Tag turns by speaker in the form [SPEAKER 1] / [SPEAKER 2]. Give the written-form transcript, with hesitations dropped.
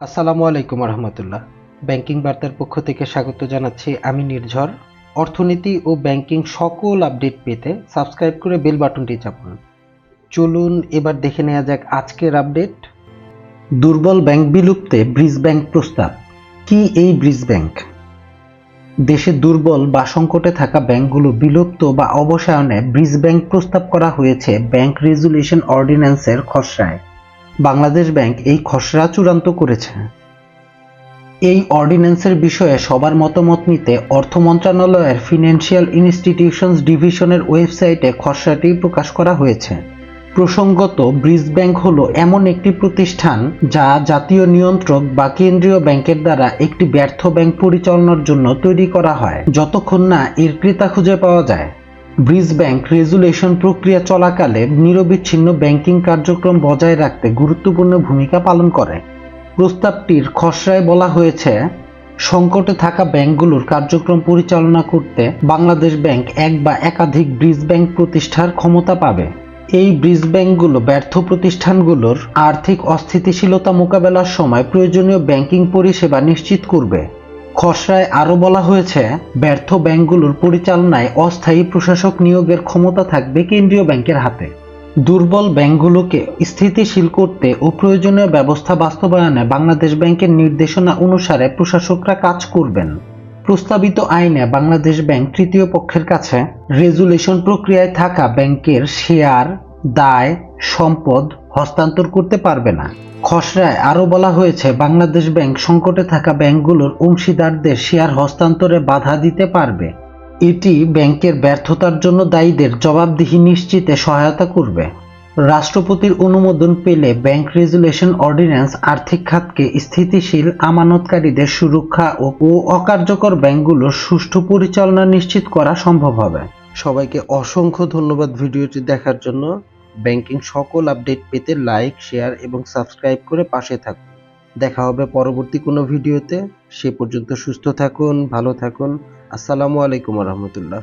[SPEAKER 1] আসসালামু আলাইকুম রহমতুল্লাহ। ব্যাংকিং বার্তার পক্ষ থেকে স্বাগত জানাচ্ছি আমি নির্ঝর। অর্থনীতি ও ব্যাংকিং সকল আপডেট পেতে সাবস্ক্রাইব করে বেল বাটনটি চাপুন। চলুন এবার দেখে নেওয়া যাক আজকের আপডেট। দুর্বল ব্যাংক বিলুপ্তে ব্রিজ ব্যাংক প্রস্তাব। কি এই ব্রিজ ব্যাংক? দেশে দুর্বল বা সংকটে থাকা ব্যাংকগুলো বিলুপ্ত বা অবসায়নে ব্রিজ ব্যাংক প্রস্তাব করা হয়েছে ব্যাংক রেজুলেশন অর্ডিন্যান্সের খসড়ায়। বাংলাদেশ ব্যাংক এই খসড়া চূড়ান্ত করেছে। এই অর্ডিন্যান্সের বিষয়ে সবার মতামত নিতে অর্থ মন্ত্রণালয়ের ফিনান্সিয়াল ইনস্টিটিউশনস ডিভিশনের ওয়েবসাইটে খসড়াটি প্রকাশ করা হয়েছে। প্রসঙ্গত, ব্রিজ ব্যাংক হলো এমন একটি প্রতিষ্ঠান যা জাতীয় নিয়ন্ত্রক বা কেন্দ্রীয় ব্যাংকের দ্বারা একটি ব্যর্থ ব্যাংক পরিচালনার জন্য তৈরি করা হয়, যতক্ষণ না এর ক্রেতা খুঁজে পাওয়া যায়। ব্রিজ ব্যাংক রেজুলেশন প্রক্রিয়া চলাকালে নিরবিচ্ছিন্ন ব্যাংকিং কার্যক্রম বজায় রাখতে গুরুত্বপূর্ণ ভূমিকা পালন করে। প্রস্তাবটির খসড়ায় বলা হয়েছে, সংকটে থাকা ব্যাংকগুলোর কার্যক্রম পরিচালনা করতে বাংলাদেশ ব্যাংক এক বা একাধিক ব্রিজ ব্যাংক প্রতিষ্ঠার ক্ষমতা পাবে। এই ব্রিজ ব্যাংকগুলো ব্যর্থ প্রতিষ্ঠানগুলোর আর্থিক অস্থিতিশীলতা মোকাবেলার সময় প্রয়োজনীয় ব্যাংকিং পরিষেবা নিশ্চিত করবে। খসড়ায় আরও বলা হয়েছে, ব্যর্থ ব্যাংকগুলোর পরিচালনায় অস্থায়ী প্রশাসক নিয়োগের ক্ষমতা থাকবে কেন্দ্রীয় ব্যাংকের হাতে। দুর্বল ব্যাংকগুলোকে স্থিতিশীল করতে ও প্রয়োজনীয় ব্যবস্থা বাস্তবায়নে বাংলাদেশ ব্যাংকের নির্দেশনা অনুসারে প্রশাসকরা কাজ করবেন। প্রস্তাবিত আইনে বাংলাদেশ ব্যাংক তৃতীয় পক্ষের কাছে রেজুলেশন প্রক্রিয়ায় থাকা ব্যাংকের শেয়ার, দায়, সম্পদ হস্তান্তর করতে পারবে না। খসড়ায় আরও বলা হয়েছে, বাংলাদেশ ব্যাংক সংকটে থাকা ব্যাংকগুলোর অংশীদারদের শেয়ার হস্তান্তরে বাধা দিতে পারবে। এটি ব্যাংকের ব্যর্থতার জন্য দায়ীদের জবাবদিহি নিশ্চিতে সহায়তা করবে। রাষ্ট্রপতির অনুমোদন পেলে ব্যাংক রেজুলেশন অর্ডিন্যান্স আর্থিক খাতকে স্থিতিশীল, আমানতকারীদের সুরক্ষা ও অকার্যকর ব্যাংকগুলোর সুষ্ঠু পরিচালনা নিশ্চিত করা সম্ভব হবে। সবাইকে অসংখ্য ধন্যবাদ ভিডিওটি দেখার জন্য। ব্যাংকিং সকল আপডেট পেতে লাইক, শেয়ার এবং সাবস্ক্রাইব করে পাশে থাকুন। দেখা হবে পরবর্তী কোনো ভিডিওতে। সে পর্যন্ত সুস্থ থাকুন, ভালো থাকুন। আসসালামু আলাইকুম রহমতুল্লাহ।